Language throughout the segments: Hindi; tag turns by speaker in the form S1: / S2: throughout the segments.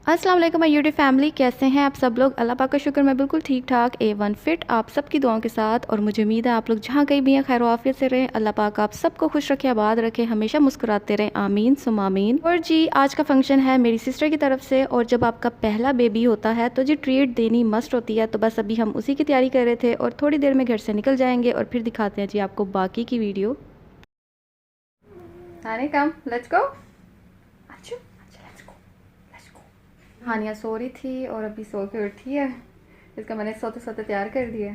S1: अस्सलाम वालेकुम माय यूट्यूब फैमिली, कैसे हैं आप सब लोग। अल्लाह पाक का शुक्र मैं बिल्कुल ठीक ठाक A1 फिट आप सबकी दुआओं के साथ। और मुझे उम्मीद है आप लोग जहाँ कहीं भी हैं खैर आफियत से रहें। अल्लाह पाक आप सबको खुश रखे, आबाद रखे, हमेशा मुस्कुराते रहें, आमीन सुम आमीन। और जी आज का फंक्शन है मेरी सिस्टर की तरफ से, और जब आपका पहला बेबी होता है तो जी ट्रीट देनी मस्ट होती है। तो बस अभी हम उसी की तैयारी कर रहे थे और थोड़ी देर में घर से निकल जाएंगे और फिर दिखाते हैं जी आपको बाकी की वीडियो। Come let's go. हानिया सो रही थी और अभी सो के उठी है। इसका मैंने सोते सोते तैयार कर दिया।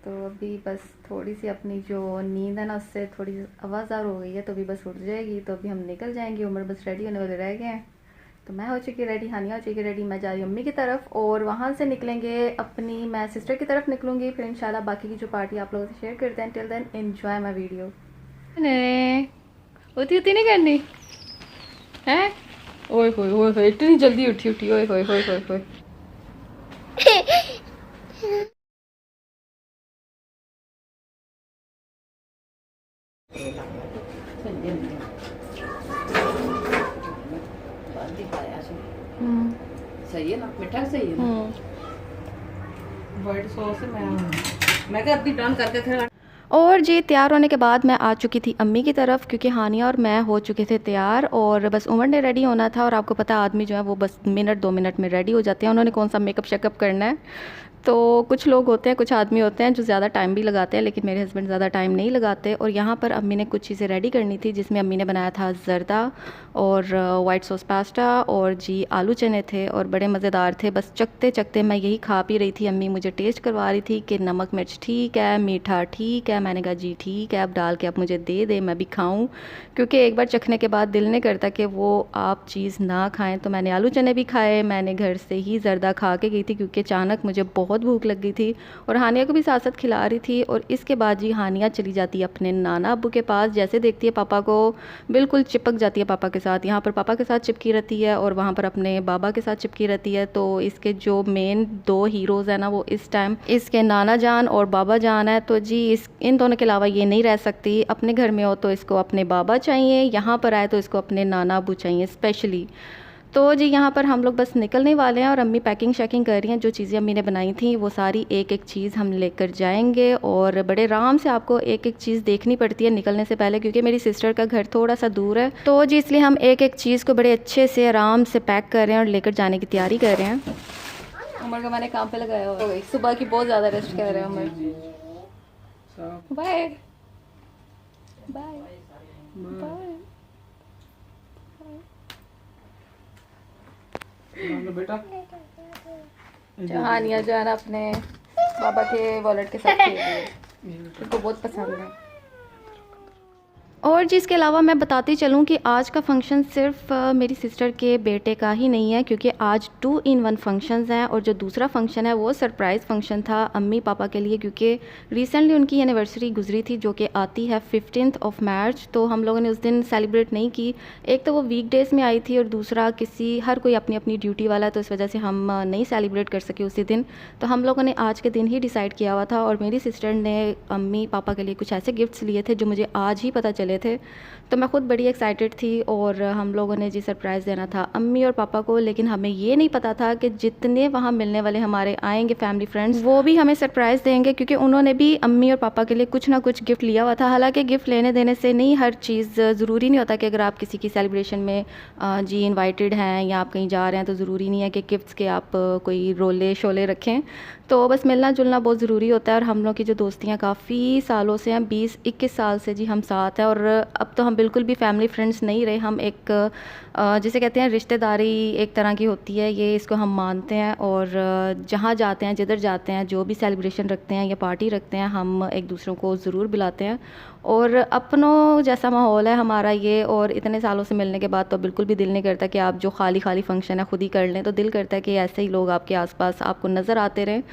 S1: तो अभी बस थोड़ी सी अपनी जो नींद है ना उससे थोड़ी आवाज़दार हो गई है, तो अभी बस उठ जाएगी। तो अभी हम निकल जाएंगे, उम्र बस रेडी होने वाले रह गए हैं। तो मैं हो चुकी रेडी, हानिया हो चुकी रेडी, मैं जा रही हूँ अम्मी की तरफ और वहाँ से निकलेंगे अपनी, मैं सिस्टर की तरफ निकलूँगी। फिर इंशाल्लाह बाकी की जो पार्टी आप लोगों से शेयर करते हैं। Till then enjoy my video. होती होती नहीं करनी है। ओए होए होए होए, इतनी जल्दी उठी उठी, ओए होए होए होए होए।
S2: सही है ना, मिठा सही है ना। व्हाइट सॉस मैं क्या अभी डन करके थे।
S1: और जी तैयार होने के बाद मैं आ चुकी थी अम्मी की तरफ, क्योंकि हानिया और मैं हो चुके थे तैयार और बस उमर ने रेडी होना था। और आपको पता आदमी जो है वो बस मिनट 2 मिनट में रेडी हो जाते हैं, उन्होंने कौन सा मेकअप शेकअप करना है। तो कुछ लोग होते हैं, कुछ आदमी होते हैं जो ज़्यादा टाइम भी लगाते हैं, लेकिन मेरे हस्बैंड ज़्यादा टाइम नहीं लगाते। और यहाँ पर अम्मी ने कुछ चीज़ें रेडी करनी थी, जिसमें अम्मी ने बनाया था ज़र्दा और वाइट सॉस पास्ता और जी आलू चने थे और बड़े मज़ेदार थे। बस चखते चखते मैं यही खा पी रही थी। अम्मी मुझे टेस्ट करवा रही थी कि नमक मिर्च ठीक है, मीठा ठीक है। मैंने कहा जी ठीक है, अब डाल के आप मुझे दे दे, मैं भी खाऊं, क्योंकि एक बार चखने के बाद दिल नहीं करता कि वो आप चीज़ ना खाएं। तो मैंने आलू चने भी खाए, मैंने घर से ही ज़र्दा खा के गई थी क्योंकि अचानक मुझे बहुत भूख लग गई थी और हानिया को भी साथ साथ खिला रही थी। और इसके बाद जी हानिया चली जाती है अपने नाना अब्बू के पास। जैसे देखती है पापा को बिल्कुल चिपक जाती है पापा के साथ, यहाँ पर पापा के साथ चिपकी रहती है और वहाँ पर अपने बाबा के साथ चिपकी रहती है। तो इसके जो मेन 2 हीरोज़ हैं ना वो इस टाइम इसके नाना जान और बाबा जान है। तो जी इन दोनों के अलावा ये नहीं रह सकती। अपने घर में हो तो इसको अपने बाबा चाहिए, यहाँ पर आए तो इसको अपने नाना अब्बू चाहिए स्पेशली। तो जी यहाँ पर हम लोग बस निकलने वाले हैं और अम्मी पैकिंग शैकिंग कर रही हैं। जो चीज़ें अम्मी ने बनाई थी वो सारी एक एक चीज़ हम लेकर जाएंगे और बड़े आराम से आपको एक एक चीज़ देखनी पड़ती है निकलने से पहले, क्योंकि मेरी सिस्टर का घर थोड़ा सा दूर है। तो जी इसलिए हम एक एक चीज़ को बड़े अच्छे से आराम से पैक कर रहे हैं और लेकर जाने की तैयारी कर रहे हैं। उमर को मैंने काम पे लगाया हुआ है, सुबह की बहुत ज़्यादा रेस्ट कर रहे हैं उमर। Bye bye bye.
S2: बेटा
S1: हानिया जो है ना अपने बाबा के वॉलेट के साथ खेल रही है, उनको बहुत पसंद है। और जी इसके अलावा मैं बताती चलूँ कि आज का फंक्शन सिर्फ मेरी सिस्टर के बेटे का ही नहीं है, क्योंकि आज 2 in 1 फंक्शंस हैं। और जो दूसरा फंक्शन है वो सरप्राइज़ फंक्शन था अम्मी पापा के लिए, क्योंकि रिसेंटली उनकी एनिवर्सरी गुजरी थी जो कि आती है 15 मार्च। तो हम लोगों ने उस दिन सेलिब्रेट नहीं की। एक तो वो वीकडेज़ में आई थी और दूसरा हर कोई अपनी अपनी ड्यूटी वाला है, तो इस वजह से हम नहीं सेलिब्रेट कर सके उसी दिन। तो हम लोगों ने आज के दिन ही डिसाइड किया हुआ था और मेरी सिस्टर ने अम्मी पापा के लिए कुछ ऐसे गिफ्ट्स लिए थे जो मुझे आज ही पता चले थे। तो मैं खुद बड़ी एक्साइटेड थी और हम लोगों ने जी सरप्राइज़ देना था अम्मी और पापा को। लेकिन हमें ये नहीं पता था कि जितने वहाँ मिलने वाले हमारे आएंगे फैमिली फ्रेंड्स, वो भी हमें सरप्राइज़ देंगे, क्योंकि उन्होंने भी अम्मी और पापा के लिए कुछ ना कुछ गिफ्ट लिया हुआ था। हालांकि गिफ्ट लेने देने से नहीं हर चीज़ ज़रूरी नहीं होता कि अगर आप किसी की सेलिब्रेशन में जी इन्वाइटेड हैं या आप कहीं जा रहे हैं तो ज़रूरी नहीं है कि गिफ्ट्स के आप कोई रोले शोले रखें। तो बस मिलना जुलना बहुत ज़रूरी होता है। और हम लोग की जो दोस्तियाँ काफ़ी सालों से हैं, 20-21 साल से जी हम साथ हैं। और अब तो हम बिल्कुल भी फैमिली फ्रेंड्स नहीं रहे, हम एक जिसे कहते हैं रिश्तेदारी एक तरह की होती है, ये इसको हम मानते हैं। और जहाँ जाते हैं, जिधर जाते हैं, जो भी सेलिब्रेशन रखते हैं या पार्टी रखते हैं, हम एक दूसरों को ज़रूर बुलाते हैं। और अपनों जैसा माहौल है हमारा ये, और इतने सालों से मिलने के बाद तो बिल्कुल भी दिल नहीं करता कि आप जो खाली खाली फंक्शन है खुद ही कर लें। तो दिल करता है कि ऐसे ही लोग आपके आसपास आपको नज़र आते रहें।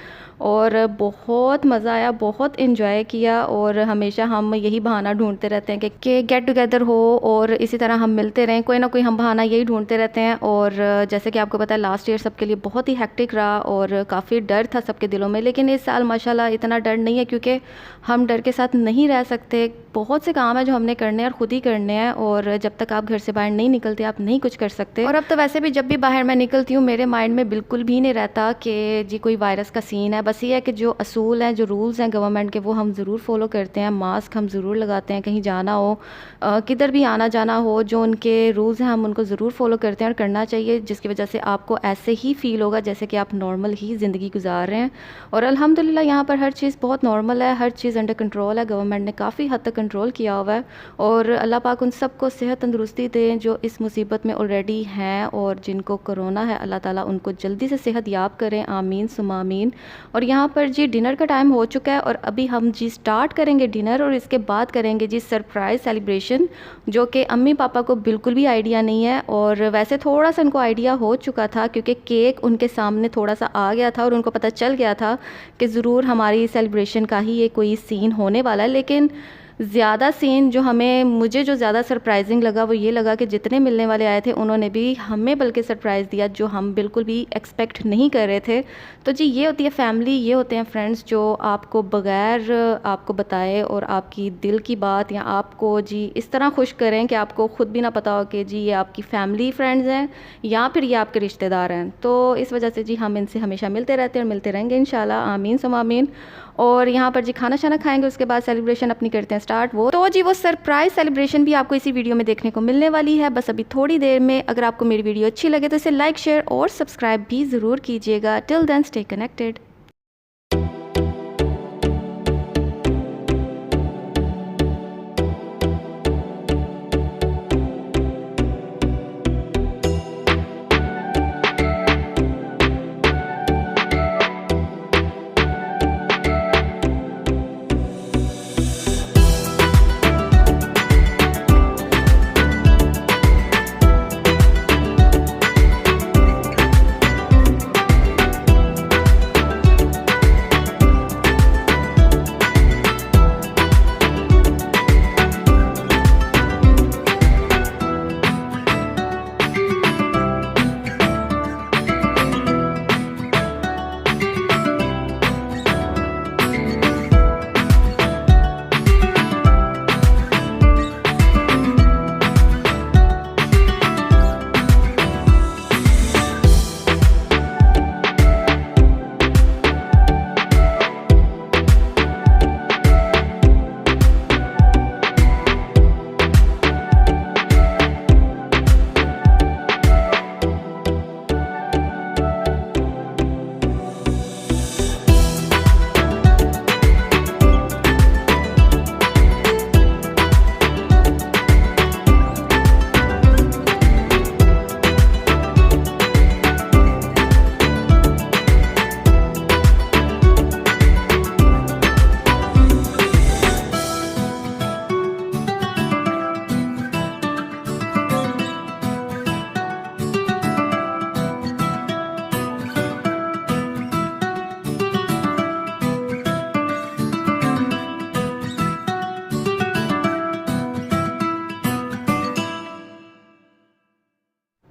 S1: और बहुत मज़ा आया, बहुत इन्जॉय किया। और हमेशा हम यही बहाना ढूंढते रहते हैं कि गेट टुगेदर हो और इसी तरह हम मिलते रहें, कोई ना कोई हम बहाना यही ढूंढते रहते हैं। और जैसे कि आपको पता है लास्ट ईयर सबके लिए बहुत ही हेक्टिक रहा और काफ़ी डर था सबके दिलों में, लेकिन इस साल माशाल्लाह इतना डर नहीं है क्योंकि हम डर के साथ नहीं रह सकते। बहुत से काम है जो हमने करने हैं और ख़ुद ही करने हैं, और जब तक आप घर से बाहर नहीं निकलते आप नहीं कुछ कर सकते। और अब तो वैसे भी जब भी बाहर मैं निकलती हूँ मेरे माइंड में बिल्कुल भी नहीं रहता कि जी कोई वायरस का सीन है। बस ये है कि जो असूल हैं, जो रूल्स हैं गवर्नमेंट के, वो हम ज़रूर फॉलो करते हैं। मास्क हम ज़रूर लगाते हैं, कहीं जाना हो, किधर भी आना जाना हो, जो उनके रूल्स हैं हम उनको ज़रूर फॉलो करते हैं और करना चाहिए, जिसकी वजह से आपको ऐसे ही फ़ील होगा जैसे कि आप नॉर्मल ही ज़िंदगी गुजार रहे हैं। और अल्हम्दुलिल्लाह यहाँ पर हर चीज़ बहुत नॉर्मल है, हर चीज़ अंडर कंट्रोल है। गवर्नमेंट ने काफ़ी हद तक कंट्रोल किया हुआ है और अल्लाह पाक उन सबको सेहत तंदुरुस्ती दें जो इस मुसीबत में ऑलरेडी हैं, और जिनको कोरोना है अल्लाह ताला उनको जल्दी से सेहत याब करें, आमीन सुम्मा आमीन। और यहाँ पर जी डिनर का टाइम हो चुका है और अभी हम जी स्टार्ट करेंगे डिनर, और इसके बाद करेंगे जी सरप्राइज़ सेलिब्रेशन, जो कि अम्मी पापा को बिल्कुल भी आइडिया नहीं है। और वैसे थोड़ा सा उनको आइडिया हो चुका था क्योंकि केक उनके सामने थोड़ा सा आ गया था और उनको पता चल गया था कि ज़रूर हमारी सेलिब्रेशन का ही ये कोई सीन होने वाला है। लेकिन ज़्यादा सीन जो मुझे जो ज़्यादा सरप्राइजिंग लगा वो ये लगा कि जितने मिलने वाले आए थे उन्होंने भी हमें बल्कि सरप्राइज़ दिया जो हम बिल्कुल भी एक्सपेक्ट नहीं कर रहे थे। तो जी ये होती है फैमिली, ये होते हैं फ्रेंड्स जो आपको बग़ैर आपको बताए और आपकी दिल की बात या आपको जी इस तरह खुश करें कि आपको ख़ुद भी ना पता हो कि जी ये आपकी फैमिली फ्रेंड्स हैं या फिर ये आपके रिश्तेदार हैं। तो इस वजह से जी हम इनसे हमेशा मिलते रहते हैं और मिलते रहेंगे इंशाल्लाह, आमीन सुम्मा आमीन। और यहाँ पर जी खाना शाना खाएंगे, उसके बाद सेलिब्रेशन अपनी करते हैं स्टार्ट। तो जी वो सरप्राइज सेलिब्रेशन भी आपको इसी वीडियो में देखने को मिलने वाली है, बस अभी थोड़ी देर में। अगर आपको मेरी वीडियो अच्छी लगे तो इसे लाइक शेयर और सब्सक्राइब भी ज़रूर कीजिएगा। Till then stay connected.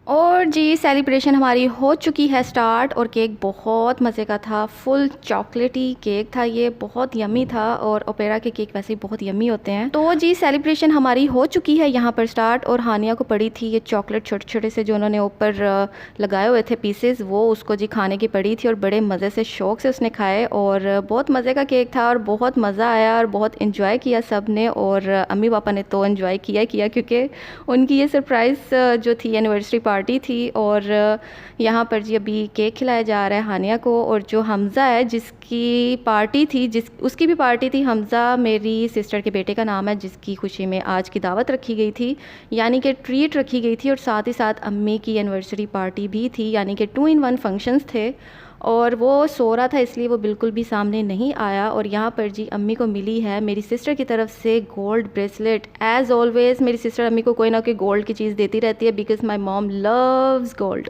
S1: और जी सेलिब्रेशन हमारी हो चुकी है स्टार्ट, और केक बहुत मज़े का था, फुल चॉकलेटी केक था, ये बहुत यमी था। और ओपेरा के केक वैसे ही बहुत यमी होते हैं। तो जी सेलिब्रेशन हमारी हो चुकी है यहाँ पर स्टार्ट, और हानिया को पड़ी थी ये चॉकलेट छोटे छोटे से जो उन्होंने ऊपर लगाए हुए थे पीसेस, वो उसको जी खाने की पड़ी थी और बड़े मज़े से शौक़ से उसने खाए। और बहुत मज़े का केक था और बहुत मज़ा आया और बहुत इन्जॉय किया सब ने। और अम्मी पापा ने तो इन्जॉय किया क्योंकि उनकी ये सरप्राइज़ जो थी एनिवर्सरी पार्टी थी। और यहाँ पर जी अभी केक खिलाया जा रहा है हानिया को। और जो हमज़ा है जिसकी पार्टी थी, उसकी भी पार्टी थी। हमज़ा मेरी सिस्टर के बेटे का नाम है, जिसकी खुशी में आज की दावत रखी गई थी, यानी कि ट्रीट रखी गई थी। और साथ ही साथ अम्मी की एनिवर्सरी पार्टी भी थी, यानी कि 2 in 1 फंक्शंस थे। और वो सो रहा था इसलिए वो बिल्कुल भी सामने नहीं आया। और यहाँ पर जी अम्मी को मिली है मेरी सिस्टर की तरफ से गोल्ड ब्रेसलेट। एज़ ऑलवेज़ मेरी सिस्टर अम्मी को कोई ना कोई गोल्ड की चीज़ देती रहती है, because my mom loves gold.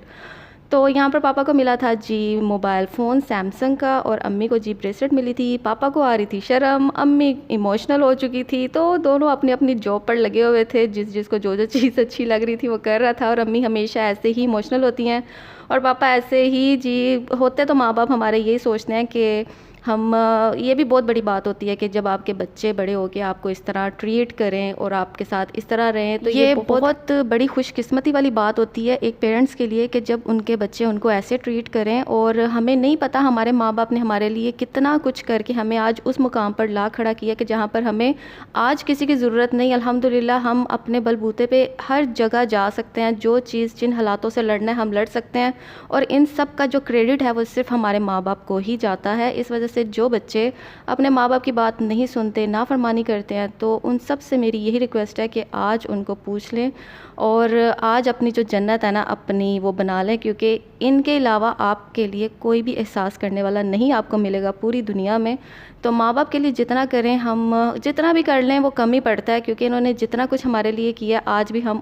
S1: तो यहाँ पर पापा को मिला था जी मोबाइल फ़ोन सैमसंग का, और अम्मी को जी ब्रेसलेट मिली थी। पापा को आ रही थी शर्म, अम्मी इमोशनल हो चुकी थी, तो दोनों अपनी अपनी जॉब पर लगे हुए थे। जिसको जो चीज़ अच्छी लग रही थी वो कर रहा था, और अम्मी हमेशा ऐसे ही इमोशनल होती हैं और पापा ऐसे ही जी होते। तो माँ बाप हमारे यही सोचते हैं कि हम ये भी बहुत बड़ी बात होती है कि जब आपके बच्चे बड़े होकर आपको इस तरह ट्रीट करें और आपके साथ इस तरह रहें, तो ये बहुत बड़ी खुशकिस्मती वाली बात होती है एक पेरेंट्स के लिए कि जब उनके बच्चे उनको ऐसे ट्रीट करें। और हमें नहीं पता हमारे माँ बाप ने हमारे लिए कितना कुछ करके हमें आज उस मुकाम पर ला खड़ा किया कि जहाँ पर हमें आज किसी की ज़रूरत नहीं। अल्हम्दुलिल्लाह हम अपने बलबूते पे हर जगह जा सकते हैं, जो चीज़ जिन हालातों से लड़ना है हम लड़ सकते हैं, और इन सब का जो क्रेडिट है वो सिर्फ हमारे माँ बाप को ही जाता है। इस वजह से जो बच्चे अपने माँ बाप की बात नहीं सुनते, नाफरमानी करते हैं, तो उन सब से मेरी यही रिक्वेस्ट है कि आज उनको पूछ लें और आज अपनी जो जन्नत है ना अपनी वो बना लें, क्योंकि इनके अलावा आपके लिए कोई भी एहसास करने वाला नहीं आपको मिलेगा पूरी दुनिया में। तो माँ बाप के लिए जितना करें, हम जितना भी कर लें वो कम ही पड़ता है, क्योंकि इन्होंने जितना कुछ हमारे लिए किया आज भी हम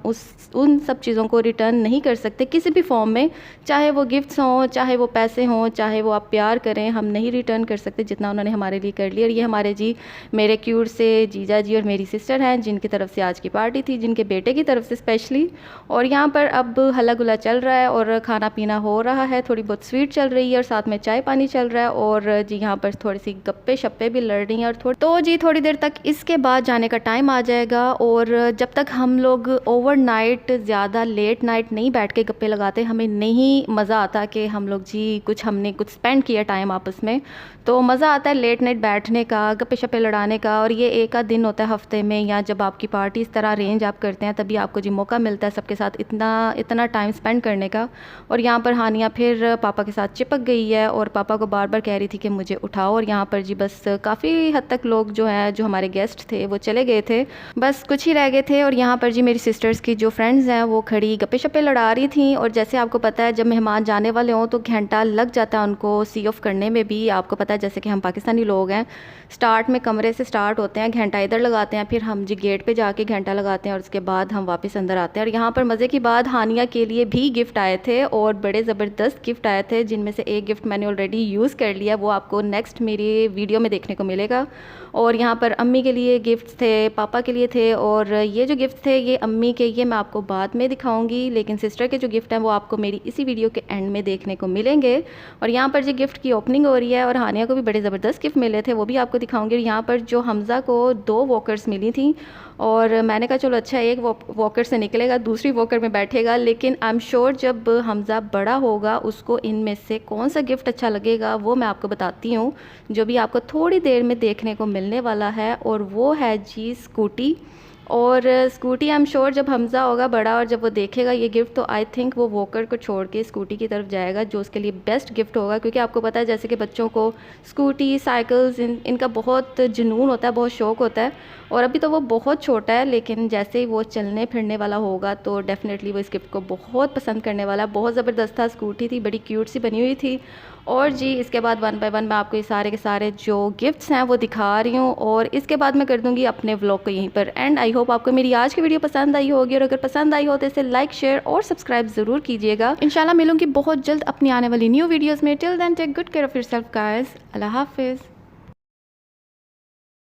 S1: उन सब चीज़ों को रिटर्न नहीं कर सकते किसी भी फॉर्म में, चाहे वो गिफ्ट्स हों, चाहे वो पैसे हों, चाहे वो आप प्यार करें, हम नहीं रिटर्न कर सकते जितना उन्होंने हमारे लिए कर लिया। और ये हमारे जी मेरे क्यूट से जीजा जी और मेरी सिस्टर हैं, जिनकी तरफ से आज की पार्टी थी, जिनके बेटे की तरफ से स्पेशली। और यहाँ पर अब हल्ला गुल्ला चल रहा है और खाना पीना हो रहा है, थोड़ी बहुत स्वीट चल रही है और साथ में चाय पानी चल रहा है, और जी यहाँ पर थोड़ी सी गप्पे शप्पे भी लड़ रही हैं। और तो जी थोड़ी देर तक इसके बाद जाने का टाइम आ जाएगा, और जब तक हम लोग ओवरनाइट ज़्यादा लेट नाइट नहीं बैठ के गप्पे लगाते, हमें नहीं मज़ा आता कि हम लोग जी हमने कुछ स्पेंड किया टाइम आपस में। तो मज़ा आता है लेट नाइट बैठने का, गप्पे शप्पे लड़ाने का, और ये एक आध दिन होता है हफ्ते में, या जब आपकी पार्टी इस तरह अरेंज आप करते हैं तभी आपको जी मौका मिलता है सबके साथ इतना टाइम स्पेंड करने का। और यहाँ पर हानिया फिर पापा के साथ चिपक गई है और पापा को बार बार कह रही थी कि मुझे उठाओ, और यहाँ पर जी बस काफ़ी हद तक लोग जो हैं जो हमारे गेस्ट थे वो चले गए थे, बस कुछ ही रह गए थे। और यहाँ पर जी मेरी सिस्टर्स की जो फ्रेंड्स हैं वो खड़ी गप्पे शप्पे लड़ा रही थी। और जैसे आपको पता है जब मेहमान जाने वाले हों तो घंटा लग जाता है उनको सी ऑफ करने में भी। आपको पता है जैसे कि हम पाकिस्तानी लोग हैं, स्टार्ट में कमरे से स्टार्ट होते हैं, घंटा इधर लगाते हैं, फिर हम जी गेट पे जाके घंटा लगाते हैं और उसके बाद हम वापस अंदर आते हैं। और यहाँ पर मज़े की बात हानिया के लिए भी गिफ्ट आए थे और बड़े ज़बरदस्त गिफ्ट आए थे, जिनमें से एक गिफ्ट मैंने ऑलरेडी यूज़ कर लिया, वो आपको नेक्स्ट मेरी वीडियो में देखने को मिलेगा। और यहाँ पर अम्मी के लिए गिफ्ट थे, पापा के लिए थे, और ये जो गिफ्ट थे ये अम्मी के, ये मैं आपको बाद में दिखाऊंगी, लेकिन सिस्टर के जो गिफ्ट हैं वो आपको मेरी इसी वीडियो के एंड में देखने को मिलेंगे। और यहाँ पर जो गिफ्ट की ओपनिंग हो रही है, और हानिया को भी बड़े ज़बरदस्त गिफ्ट मिले थे, वो भी आपको दिखाऊंगी। यहाँ पर जो हमज़ा को 2 वॉकर्स मिली थी, और मैंने कहा चलो अच्छा एक वॉकर से निकलेगा, दूसरी वॉकर में बैठेगा, लेकिन आई एम श्योर जब हमज़ा बड़ा होगा उसको इनमें से कौन सा गिफ्ट अच्छा लगेगा वो मैं आपको बताती हूँ, जो भी आपको थोड़ी देर में देखने को मिलने वाला है। और वो है जी स्कूटी। और स्कूटी आई एम श्योर जब हमज़ा होगा बड़ा और जब वो देखेगा ये गिफ्ट, तो आई थिंक वो वॉकर को छोड़ के स्कूटी की तरफ जाएगा, जो उसके लिए बेस्ट गिफ्ट होगा। क्योंकि आपको पता है जैसे कि बच्चों को स्कूटी, साइकिल्स, इनका बहुत जुनून होता है, बहुत शौक़ होता है, और अभी तो वो बहुत छोटा है, लेकिन जैसे ही वो चलने फिरने वाला होगा तो डेफ़िनेटली वो इस गिफ्ट को बहुत पसंद करने वाला है। बहुत ज़बरदस्त था, स्कूटी थी, बड़ी क्यूट सी बनी हुई थी। और जी इसके बाद 1 बाय 1 मैं आपको ये सारे के सारे जो गिफ्ट्स हैं वो दिखा रही हूँ, और इसके बाद मैं कर दूँगी अपने व्लॉग को यहीं पर एंड। आई होप आपको मेरी आज की वीडियो पसंद आई होगी, और अगर पसंद आई हो तो इसे लाइक, शेयर और सब्सक्राइब ज़रूर कीजिएगा। इंशाल्लाह मिलूंगी बहुत जल्द अपनी आने वाली न्यू वीडियोज़ में। Till then take good care of yourself guys. अल्लाह हाफिज़।